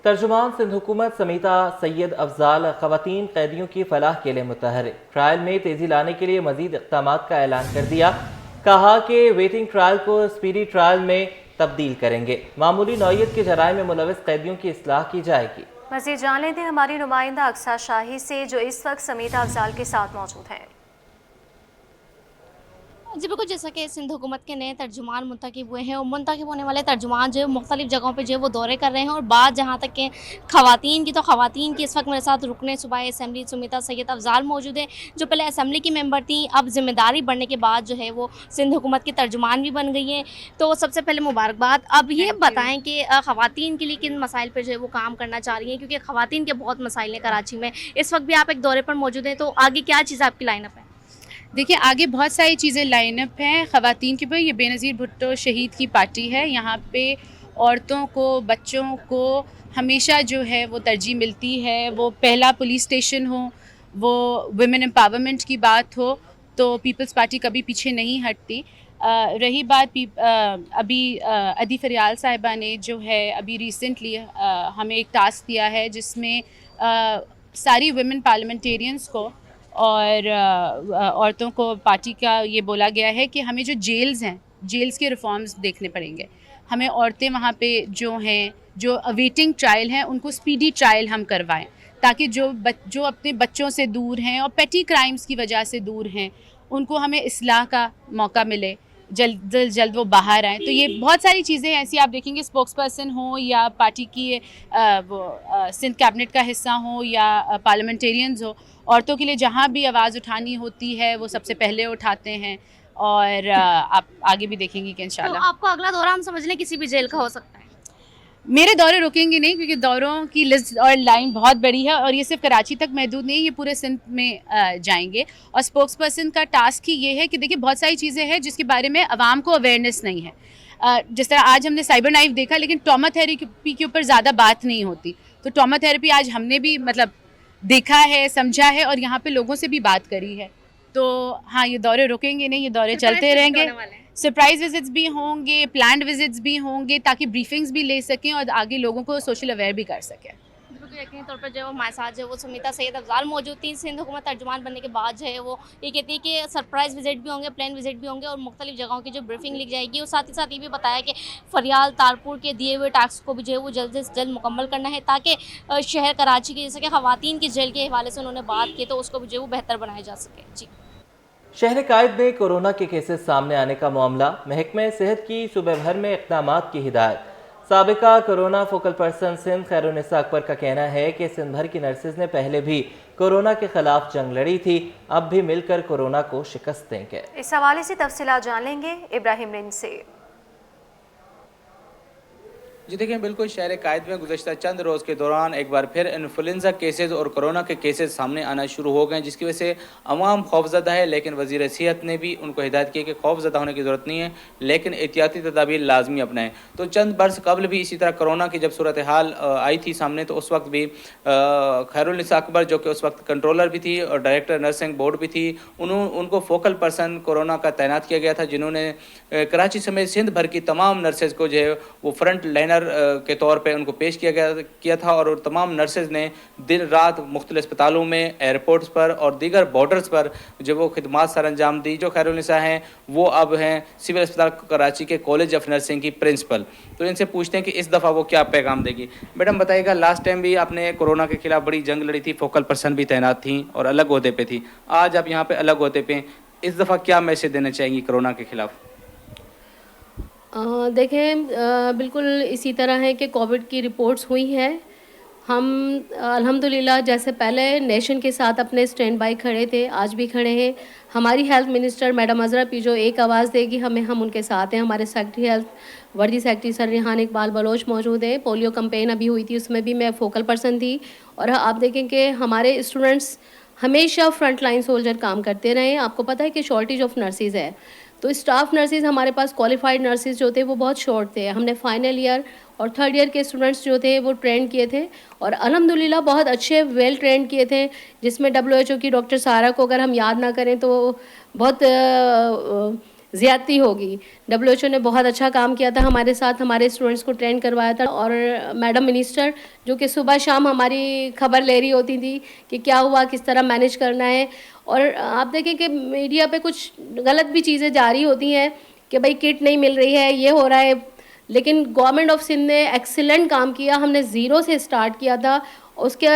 तर्जुमान सिंध हुकूमत समीता सैयद अफजाल खवातीन कैदियों की फलाह के लिए मुतहरिक, ट्रायल में तेजी लाने के लिए मजीद इक़दाम का ऐलान कर दिया। कहा कि वेटिंग ट्रायल को स्पीडी ट्रायल में तब्दील करेंगे। मामूली नौयत के जराए में मुलविस कैदियों की इस्लाह की जाएगी। मज़ीद जान लेते हैं हमारी नुमाइंदा अक्सा शाही से, जो इस वक्त समीता अफजाल के साथ मौजूद हैं। जी बिल्कुल, जैसा कि सिंध हुकूमत के नए तर्जुमान मुंतखब हुए हैं और मुंतखब होने वाले तर्जुमान जो है मुख्तलिफ जगहों पे जो है वो दौरे कर रहे हैं। और बात जहाँ तक के ख़वातीन की, तो ख़वातीन की इस वक्त मेरे साथ रुकने सूबाई असम्बली समीता सैयद अफजाल मौजूद है, जो पहले असम्बली की मेंबर थी, अब जिम्मेदारी बढ़ने के बाद जो है वो सिंध हुकूमत की तर्जुमान भी बन गई हैं। तो सबसे पहले मुबारकबाद। अब ये बताएँ कि ख़वातीन के लिए किन मसाइल पर जो है वो काम करना चाह रही हैं, क्योंकि ख़वातीन के बहुत मसाइल हैं कराची में। इस वक्त भी आप एक दौरे पर मौजूद हैं, तो आगे क्या चीज़ आपकी लाइनअप है? देखिए, आगे बहुत सारी चीज़ें लाइनअप हैं ख़वातीन के ऊपर। ये बेनज़ीर भुट्टो शहीद की पार्टी है। यहाँ पे औरतों को, बच्चों को हमेशा जो है वो तरजीह मिलती है। वो पहला पुलिस स्टेशन हो, वो वुमेन एम्पावरमेंट की बात हो, तो पीपल्स पार्टी कभी पीछे नहीं हटती। रही बात अभी अदी फरियाल साहिबा ने जो है अभी रिसेंटली हमें एक टास्क दिया है, जिसमें सारी वुमेन पार्लियामेंटेरियंस को और औरतों को पार्टी का ये बोला गया है कि हमें जो जेल्स हैं, जेल्स के रिफॉर्म्स देखने पड़ेंगे। हमें औरतें वहाँ पे जो हैं, जो अवेटिंग ट्रायल हैं, उनको स्पीडी ट्रायल हम करवाएं, ताकि जो अपने बच्चों से दूर हैं और पेटी क्राइम्स की वजह से दूर हैं, उनको हमें इस्लाह का मौका मिले, जल्द वो बाहर आएँ। तो ये बहुत सारी चीज़ें ऐसी आप देखेंगे, स्पोक्स पर्सन हो या पार्टी की सिंध कैबिनेट का हिस्सा हो या पार्लियामेंटेरियंस हो, औरतों के लिए जहाँ भी आवाज़ उठानी होती है वो सबसे पहले उठाते हैं। और आप आगे भी देखेंगी कि इंशाल्लाह। तो आपको अगला दौरा हम समझ लें किसी भी जेल का हो सकता है? मेरे दौरे रुकेंगे नहीं, क्योंकि दौरों की लिस्ट और लाइन बहुत बड़ी है और ये सिर्फ कराची तक महदूद नहीं, ये पूरे सिंध में जाएंगे। और स्पोक्स पर्सन का टास्क ही ये है कि देखिए, बहुत सारी चीज़ें हैं जिसके बारे में आवाम को अवेयरनेस नहीं है। जिस तरह आज हमने साइबर नाइफ देखा, लेकिन ट्रॉमा थेरेपी के ऊपर ज़्यादा बात नहीं होती। तो ट्रॉमा थेरेपी आज हमने भी मतलब देखा है, समझा है और यहाँ पे लोगों से भी बात करी है। तो हाँ, ये दौरे रुकेंगे नहीं, ये दौरे चलते रहेंगे। सरप्राइज विजिट्स भी होंगे, प्लान्ड विजिट्स भी होंगे, ताकि ब्रीफिंग्स भी ले सकें और आगे लोगों को सोशल अवेयर भी कर सकें। बिल्कुल, यकीनी तौर पर जो है हमारे साथ जो है वो समीता सैयद अफजाल मौजूद थी। सिंध हुकूमत तर्जुमान बनने के बाद जो है वो ये कहती है कि सरप्राइज़ विजिट भी होंगे, प्लान विजिट भी होंगे और मुख्तलिफ जगहों की जो ब्रीफिंग ली जाएगी। और साथ ही साथ ये भी बताया कि फरियाल तारपुर के दिए हुए टास्क को भी जो है वो जल्द से जल्द मुकम्मल करना है, ताकि शहर कराची के, जैसे कि ख़वातीन की जेल के हवाले से उन्होंने बात की, तो उसको भी जो है वो बेहतर बनाया जा सके। जी, शहर कायद में कोरोना के केसेस सामने आने का मामला, महकमे सेहत की सूबे भर में इक़दाम की हिदायत। साबिका corona focal person Sindh Khairunnisa Akbar का कहना है कि सिंध भर की नर्सेज ने पहले भी कोरोना के खिलाफ जंग लड़ी थी, अब भी मिलकर कोरोना को शिकस्त देंगे। इस हवाले से तफसीलात जान लेंगे इब्राहिम रिंद से। जी देखिए, बिल्कुल शहर कायद में गुज़श्ता चंद रोज़ के दौरान एक बार फिर इन्फ्लुएंजा केसेस और कोरोना के केसेस सामने आना शुरू हो गए, जिसकी वजह से अवाम खौफज़दा है। लेकिन वज़ीर सेहत ने भी उनको हिदायत की कि खौफज़दा होने की ज़रूरत नहीं है, लेकिन एहतियाती तदाबीर लाजमी अपनाएं। तो चंद बरस कबल भी इसी तरह कोरोना की जब सूरत हाल आई थी सामने, तो उस वक्त भी खैरुन्निसा अकबर, जो कि उस वक्त कंट्रोलर भी थी और डायरेक्टर नर्सिंग बोर्ड भी थी, उनको फोकल पर्सन कोरोना का तैनात किया गया था, जिन्होंने कराची समेत सिंध भर की तमाम नर्सेज को जो है वो फ्रंट लाइनर के तौर पे उनको पेश किया था। और तमाम नर्सेज ने दिन रात मुख्तलिफ अस्पतालों में, एयरपोर्ट्स पर और दीगर बॉर्डर्स पर जो वो खिदमात सर अंजाम दी। जो खैरुन्निसा हैं वो अब हैं सिविल अस्पताल कराची के कॉलेज ऑफ नर्सिंग की प्रिंसिपल। तो इनसे पूछते हैं कि इस दफ़ा वो क्या पैगाम देगी। मैडम बताइएगा, लास्ट टाइम भी आपने कोरोना के खिलाफ बड़ी जंग लड़ी थी, फोकल पर्सन भी तैनात थी और अलग ओहदे पे थी, आज आप यहाँ पे अलग ओहदे पे, इस दफ़ा क्या मैसेज देना चाहेंगी कोरोना के खिलाफ? देखें, बिल्कुल इसी तरह है कि कोविड की रिपोर्ट्स हुई हैं। हम अल्हम्दुलिल्लाह जैसे पहले नेशन के साथ अपने स्टैंड बाई खड़े थे, आज भी खड़े हैं। हमारी health minister madam Azra P जो एक आवाज़ देगी हमें, हम उनके साथ हैं। हमारे सेक्रेटरी हेल्थ, वर्दी सेक्रेटरी सर रिहान इकबाल बलोच मौजूद है। पोलियो कैंपेन अभी हुई थी, उसमें भी मैं फोकल पर्सन थी। और आप देखें कि हमारे स्टूडेंट्स हमेशा फ्रंट लाइन सोल्जर काम करते रहे। आपको पता है कि शॉर्टेज ऑफ नर्सिस है, तो स्टाफ नर्सिस हमारे पास, क्वालिफाइड नर्सिस जो थे वो बहुत शॉर्ट थे। हमने फाइनल ईयर और थर्ड ईयर के स्टूडेंट्स जो थे वो ट्रेन किए थे और अल्हम्दुलिल्लाह बहुत अच्छे वेल ट्रेन किए थे, जिसमें WHO की डॉक्टर सारा को अगर हम याद ना करें तो बहुत ज़्यादती होगी। WHO ने बहुत अच्छा काम किया था हमारे साथ, हमारे स्टूडेंट्स को ट्रेन करवाया था और मैडम मिनिस्टर जो कि सुबह शाम हमारी खबर ले रही होती थी कि क्या हुआ, किस तरह मैनेज करना है। और आप देखें कि मीडिया पे कुछ गलत भी चीज़ें जारी होती हैं कि भाई किट नहीं मिल रही है, ये हो रहा है, लेकिन गवर्नमेंट ऑफ सिंध ने एक्सीलेंट काम किया। हमने ज़ीरो से स्टार्ट किया था, उसके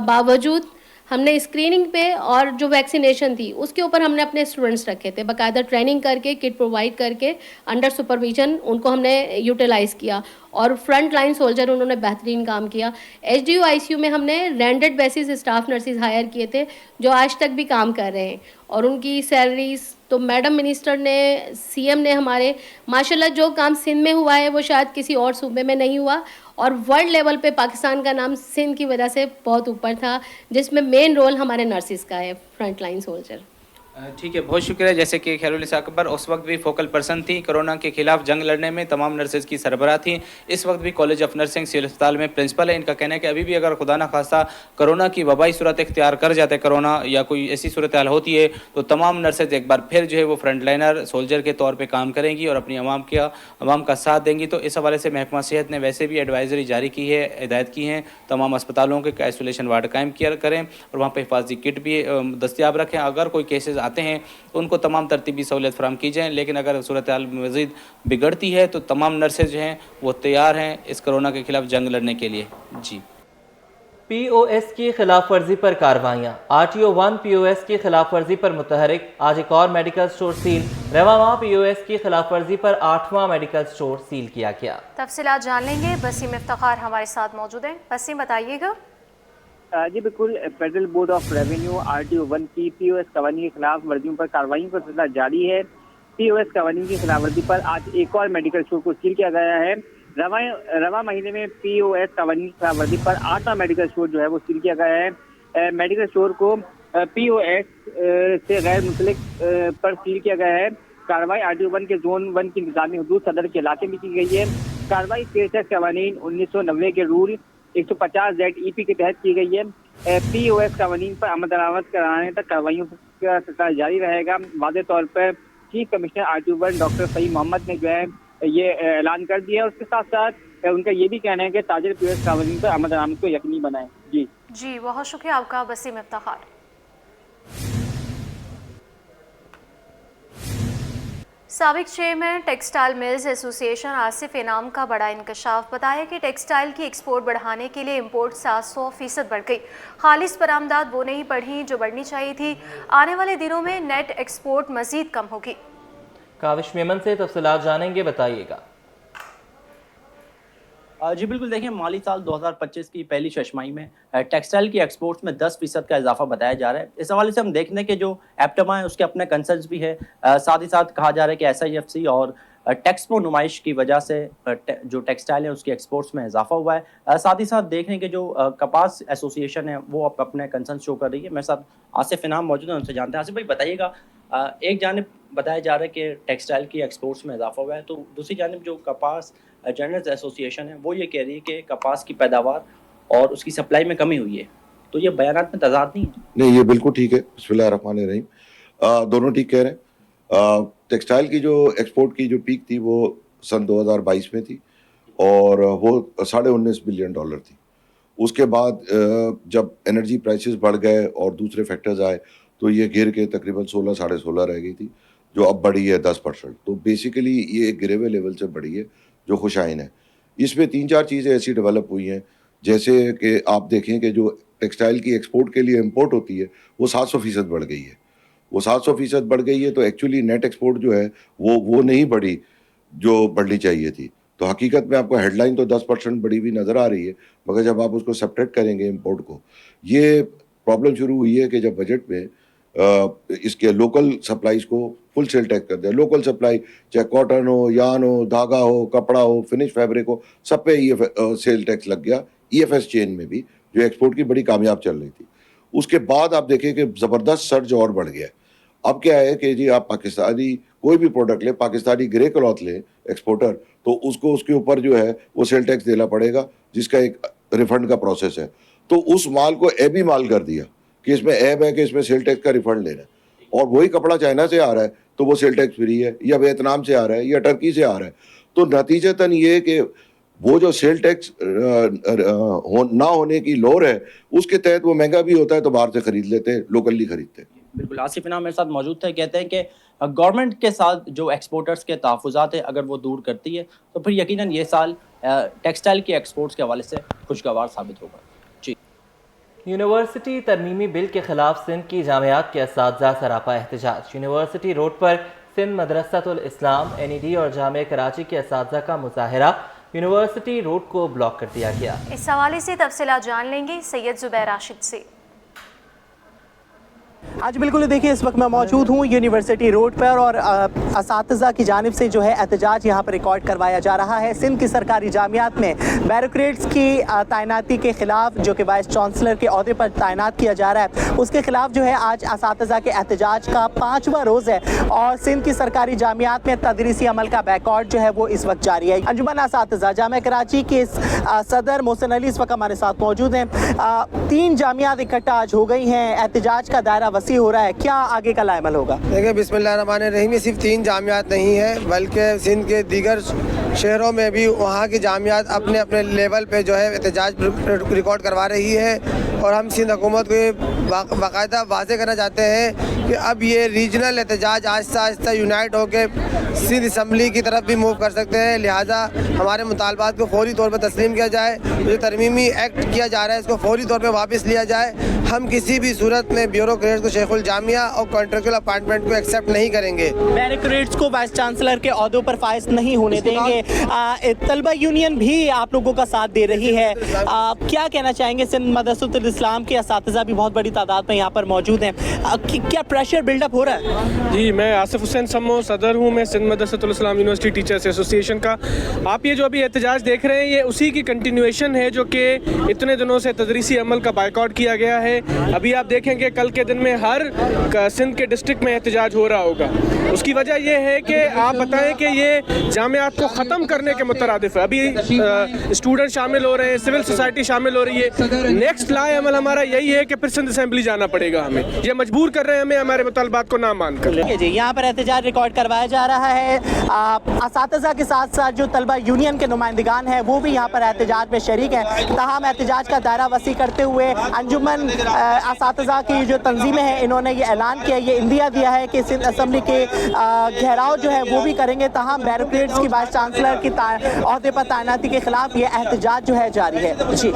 बावजूद हमने स्क्रीनिंग पे और जो वैक्सीनेशन थी उसके ऊपर हमने अपने स्टूडेंट्स रखे थे, बाकायदा ट्रेनिंग करके किट प्रोवाइड करके अंडर सुपरविजन उनको हमने यूटिलाइज़ किया और फ्रंट लाइन सोल्जर उन्होंने बेहतरीन काम किया। HDU ICU में हमने rented basis staff nurses hire किए थे जो आज तक भी काम कर रहे हैं और उनकी सैलरीज तो मैडम मिनिस्टर ने, CM ने हमारे माशाल्लाह जो काम सिंध में हुआ है वो शायद किसी और सूबे में नहीं हुआ और वर्ल्ड लेवल पे पाकिस्तान का नाम सिंध की वजह से बहुत ऊपर था, जिसमें मेन रोल हमारे नर्सिस का है, फ्रंट लाइन सोल्जर। ठीक है, बहुत शुक्रिया। जैसे कि खैरुनिसा अकबर उस वक्त भी फोकल पर्सन थी, कोरोना के खिलाफ जंग लड़ने में तमाम नर्सेज की सरबराह थी। इस वक्त भी कॉलेज ऑफ नर्सिंग सिविल अस्पताल में प्रिंसिपल है। इनका कहना है कि अभी भी अगर खुदा न खास्ता कोरोना की वबाई सूरत इख्तियार कर जाते कोरोना या कोई ऐसी सूरत हाल होती है तो तमाम नर्सेज एक बार फिर जो है वो फ्रंट लाइनर सोल्जर के तौर पर काम करेंगी और अपनी अवाम का साथ देंगी। तो इस हवाले से महकमा सेहत ने वैसे भी एडवाइजरी जारी की है, हिदायत की हैं तमाम अस्पतालों के आइसोलेशन वार्ड कायम किया करें और वहाँ पर हिफाजती किट भी दस्तियाब रखें। अगर कोई केसेज आते हैं तो उनको तमाम तरतीबी सहूलियत फराम की जाए, लेकिन अगर सूरत हाल मज़ीद बिगड़ती है तो तमाम नर्सेज जो हैं वो तैयार हैं इस कोरोना के खिलाफ जंग लड़ने के लिए। जी। POS की खिलाफ वर्जी पर कार्रवाइयाँ। RTO 1 POS की खिलाफ वर्जी पर मुतहरिक। आज एक और मेडिकल स्टोर सील। रवामा POS की खिलाफ वर्जी पर 8वां मेडिकल स्टोर सील किया गया। तफसीलात जान लेंगे, वसीम इफ्तिखार हमारे साथ मौजूद हैं। वसीम बताइएगा। जी बिल्कुल, federal board of revenue RTO 1 की POS कवानीन के खिलाफ वर्जियों पर कार्रवाई का सिलसिला जारी है। POS कवानीन की खिलाफ वर्जी पर आज एक और मेडिकल स्टोर को सील किया गया है। रवा महीने में POS कवानीन की खिलाफ वर्जी पर 8वां मेडिकल स्टोर जो है वो सील किया गया है। मेडिकल स्टोर को POS से गैर मुतल्लिक पर सील किया गया है। कार्रवाई RTO 1 के जोन 1 की इंतजामी हदूद सदर के इलाके में की गई है। कार्रवाई POS कवानीन 1990 के रूल 150Z-EP के तहत की गई है। POS कवानीन पर अमल दरामद कराने तक कार्रवाइयों का सिलसिला जारी रहेगा। वाज़ेह तौर पर chief commissioner RTO 1 doctor Saeed Mohammad ने जो है ये ऐलान कर दिया है। उसके साथ साथ उनका ये भी कहना है कि ताजिर POS कवानीन पर अमल दरामद को यकीनी बनाएं। जी बहुत शुक्रिया आपका वसीम इफ्तिखार। साबिक chairman textile mills association Asif इनाम का बड़ा इंकशाफ। बताया कि टेक्सटाइल की एक्सपोर्ट बढ़ाने के लिए इंपोर्ट 700% बढ़ गई। खालिस बरामदात वो नहीं बढ़ी जो बढ़नी चाहिए थी। आने वाले दिनों में नेट एक्सपोर्ट मजीद कम होगी। काविश मेमन से तफसीलात जानेंगे, बताइएगा। जी बिल्कुल, देखिए माली साल 2025 की पहली छमाही में टेक्सटाइल की एक्सपोर्ट्स में 10% का इजाफा बताया जा रहा है। इस हवाले से हम देखने के जो एप्टमा है उसके अपने कंसर्न्स भी है। साथ ही साथ कहा जा रहा है कि SIFC और टेक्सपो नुमाइश की वजह से जो टेक्सटाइल है उसकी एक्सपोर्ट्स में इजाफा हुआ है। साथ ही साथ देखने के जो कपास एसोसिएशन है वो अपने कंसर्न शो कर रही है। मेरे साथ आसिफ इनाम मौजूद है, उनसे जानते हैं। आसिफ भाई बताइएगा, एक जानिब बताया जा रहा है कि टेक्सटाइल की एक्सपोर्ट्स में इजाफा हुआ है, तो दूसरी जानिब जो कपास जर्नलिस्ट एसोसिएशन है वो ये कह रही है कि कपास की पैदावार और उसकी सप्लाई में कमी हुई है। तो ये बयानात में तजाद नहीं है? नहीं, ये बिल्कुल ठीक है। बिस्मिल्लाहिर्रहमानिर्रहीम। दोनों ठीक कह रहे हैं। टेक्सटाइल की जो एक्सपोर्ट की जो पीक थी वो सन 2022 में थी और वो $19.5 बिलियन थी। उसके बाद जब एनर्जी प्राइसेस बढ़ गए और दूसरे फैक्टर्स आए तो ये गिर के तकरीबन 16 साढ़े 16 रह गई थी, जो अब बढ़ी है 10%। तो बेसिकली ये एक गिरे हुए लेवल से बढ़ी है जो खुशाइन है। इसमें 3-4 चीज़ें ऐसी डेवलप हुई हैं, जैसे कि आप देखें कि जो टेक्सटाइल की एक्सपोर्ट के लिए इंपोर्ट होती है वो 700% बढ़ गई है। वो 700% बढ़ गई है तो एक्चुअली नेट एक्सपोर्ट जो है वो नहीं बढ़ी जो बढ़नी चाहिए थी। तो हकीकत में आपको हेडलाइन तो 10% बढ़ी हुई नज़र आ रही है, मगर जब आप उसको सब्ट्रैक्ट करेंगे इंपोर्ट को, ये प्रॉब्लम शुरू हुई है कि जब बजट में इसके लोकल सप्लाईज को फुल सेल टैक्स कर दिया। लोकल सप्लाई चाहे कॉटन हो, यान हो, धागा हो, कपड़ा हो, फिनिश फैब्रिक हो, सब पे सेल टैक्स लग गया। EFS चेन में भी जो एक्सपोर्ट की बड़ी कामयाब चल रही थी, उसके बाद आप देखें कि ज़बरदस्त सर्ज और बढ़ गया। अब क्या है कि जी आप पाकिस्तानी कोई भी प्रोडक्ट लें, पाकिस्तानी ग्रे क्लॉथ लें एक्सपोर्टर, तो उसको उसके ऊपर जो है वो सेल टैक्स देना पड़ेगा, जिसका एक रिफंड का प्रोसेस है। तो उस माल को एबी माल कर दिया कि इसमें ऐब है कि इसमें सेल टैक्स का रिफंड लेना है। और वही कपड़ा चाइना से आ रहा है तो वो सेल टैक्स फ्री है, या वियतनाम से आ रहा है या टर्की से आ रहा है। तो नतीजतन ये कि वो जो सेल टैक्स ना होने की लॉर है उसके तहत वो महंगा भी होता है तो बाहर से खरीद लेते हैं, लोकली खरीदते हैं। बिल्कुल, आसिफ इनाम मेरे साथ मौजूद थे, कहते हैं कि गवर्नमेंट के साथ जो एक्सपोर्टर्स के तहफ़्फ़ुज़ात है अगर वो दूर करती है तो फिर यकीनन ये साल टेक्सटाइल की एक्सपोर्ट्स के हवाले से खुशगवार साबित होगा। जी। यूनिवर्सिटी तरमीमी बिल के खिलाफ सिंध की जामियात के असातिज़ा सरापा एहतजाज। यूनिवर्सिटी रोड पर सिंध मदरसतुल इस्लाम, NED और जामिया कराची के असातिज़ा का मुजाहरा यूनिवर्सिटी रोड को ब्लॉक कर दिया गया। इस हवाले से तफसीलात जान लेंगे सैयद जुबैर राशिद से। आज बिल्कुल देखिए, इस वक्त मैं मौजूद हूँ यूनिवर्सिटी रोड पर और असातिज़ा की जानिब से जो है एहतजाज यहाँ पर रिकॉर्ड करवाया जा रहा है। सिंध की सरकारी जामियात में बैरिकेड्स की तैनाती के ख़िलाफ़, जो कि वाइस चांसलर के अहदे पर तैनात किया जा रहा है, उसके ख़िलाफ़ जो है आज असातिज़ा के एहतजाज का 5वां रोज़ है और सिंध की सरकारी जामियात में तदरीसी अमल का बैकआउट जो है वो इस वक्त जारी है। अंजुमन असातिज़ा जामिया कराची के सदर मोहसिन अली इस वक्त हमारे साथ मौजूद हैं। 3 जामियात इकट्ठा आज हो गई हैं, एहतजाज का दायरा वसी हो रहा है, क्या आगे का लाएमल होगा? देखिए, बिस्मिल्लाहिर्रहमानिर्रहीम, ये सिर्फ 3 जामियात नहीं है बल्कि सिंध के दीगर शहरों में भी वहाँ की जामियात अपने अपने लेवल पे जो है एहतजाज रिकॉर्ड करवा रही है और हम सिंध हुकूमत को बाकायदा वाज़ेह करना चाहते हैं कि अब ये रीजनल एहतजाज आहिस्ता आहिस्ता यूनाइट होकर सिंध असम्बली की तरफ भी मूव कर सकते हैं। लिहाजा हमारे मुतालबात को फौरी तौर पर तस्लीम किया जाए, जो तरमीमी एक्ट किया जा रहा है इसको फौरी तौर पर वापस लिया जाए। हम किसी भी सूरत में ब्यूरोक्रेट्स को शेखुल जामिया और कॉन्ट्रेक्चुअल अपॉइंटमेंट को एक्सेप्ट नहीं करेंगे। बैरिकेड्स को वाइस चांसलर के अहदों पर फाइज नहीं होने देंगे। तलबा यूनियन भी आप लोगों का साथ दे रही है, क्या कहना चाहेंगे? सिंध मदरसतुल इस्लाम के असातिज़ा भी बहुत बड़ी तादाद में यहाँ पर मौजूद हैं, क्या प्रेशर बिल्डअप हो रहा है? जी, मैं आसिफ हुसैन सम्मो सदर हूँ, मैं सिंध मदरसतुल इस्लाम यूनिवर्सिटी टीचर्स एसोसिएशन का। आप ये जो अभी एहतजाज देख रहे हैं ये उसी की कंटिन्यूएशन है जो कि इतने दिनों से तदरीसी अमल का बाइकआउट किया गया है। अभी आप देखेंगे कल के दिन में हर सिंध के डिस्ट्रिक्ट में एहतजाज हो रहा होगा। उसकी वजह यह है कि आप बताएं कि ये जामियात को ख़त्म करने के मुतरादिफ है। अभी स्टूडेंट शामिल हो रहे हैं, सिविल सोसाइटी शामिल हो रही है। नेक्स्ट लाए अमल हमारा यही है कि फिर सिंध असेंबली जाना पड़ेगा हमें। ये मजबूर कर रहे हैं हमें हमारे मुतालबात को ना मान कर। जी, यहाँ पर एहतजाज रिकॉर्ड करवाया जा रहा है। असातिज़ा के साथ साथ जो तलबा यूनियन के नुमाइंदगान हैं वो भी यहाँ पर एहतजाज में शरीक हैं। ताहम एहतजाज का दायरा वसी करते हुए अंजुमन असातिज़ा की जो तंजीमें हैं इन्होंने ये ऐलान किया, ये इंदिया दिया है कि सिंध असम्बली के घेराव जो है वो भी करेंगे। ताहम बैरिकेड्स की वाइस चांसलर की अहदे पर तैनाती के खिलाफ ये एहतजाज जो है जारी है। जी।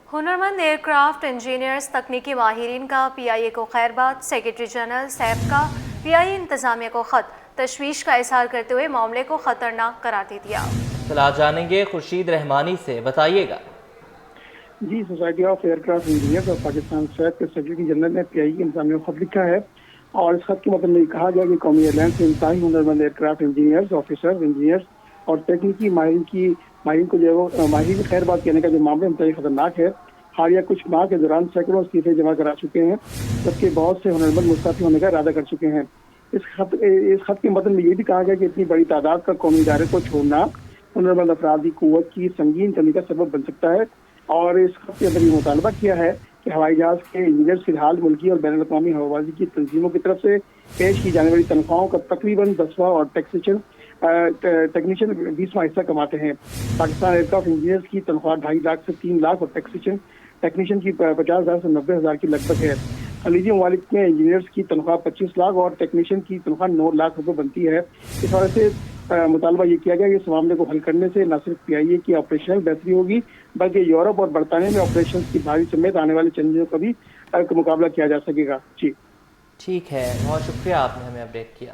हुनरमंद एयरक्राफ्ट इंजीनियर्स तकनीकी माहिरीन का PIA को खैरबाद। सेक्रेटरी जनरल सैफ का PIA इंतजामिया को ख़त, तशवीश का इजहार करते हुए मामले को ख़तरनाक करार दे दिया। सलाह जानेंगे खुर्शीद रहमानी से, बताइएगा। जी, सोसाइटी ऑफ एयरक्राफ्ट इंजीनियर्स और पाकिस्तान सैफ के सेक्रेटरी जनरल ने PIA के इंतजामिया को खत लिखा है और इस खत के मतलब में कहा गया कि कौमी एयरलाइंस से इंतहाई हुनरमंद एयरक्राफ्ट इंजीनियर्स, ऑफिसर, इंजीनियर्स और तकनीकी माहिरीन को जो है वो माहिरीन की खैरबाद कहने का जो मामला इंतहाई खतरनाक है। हालिया कुछ माह के दौरान सैकड़ों इस्तीफे जमा करा चुके हैं, जबकि बहुत से हुनरमंद मुस्तफी होने का इरादा कर चुके हैं। इस खत के मतलब में ये भी कहा गया कि इतनी बड़ी तादाद का कौमी इदारे को छोड़ना हुनरमंद अफराद की कुव्वत की संगीन कमी का सबब बन सकता है। और इस खत के अंदर ये मुतालबा किया है कि हवाई जहाज के इंजीनियर फिलहाल मुल्की और बैनुल अक़वामी हवाबाजी की तंजीमों की तरफ से पेश की जाने वाली तनख्वाहों का तकरीबन 10वां और टेक्नीशियन 20वां हिस्सा कमाते हैं। पाकिस्तान एयरक्राफ्ट इंजीनियर्स की तनख्वाह 2.5 लाख से 3 लाख और टेक्नीशियन की 50,000 से 90,000 की लगभग है। खलीजी ममालिक में इंजीनियर्स की तनख्वाह 25 लाख और टेक्नीशियन की तनख्वाह 9 लाख रुपए बनती है। इस वजह से मुतालबा ये किया गया कि इस मामले को हल करने से न सिर्फ PIA की ऑपरेशनल बेहतरी होगी बल्कि यूरोप और बरतानिया में ऑपरेशन की भारी समेत आने वाले चैलेंजों का भी मुकाबला किया जा सकेगा। जी ठीक है, बहुत शुक्रिया, आपने हमें अपडेट किया।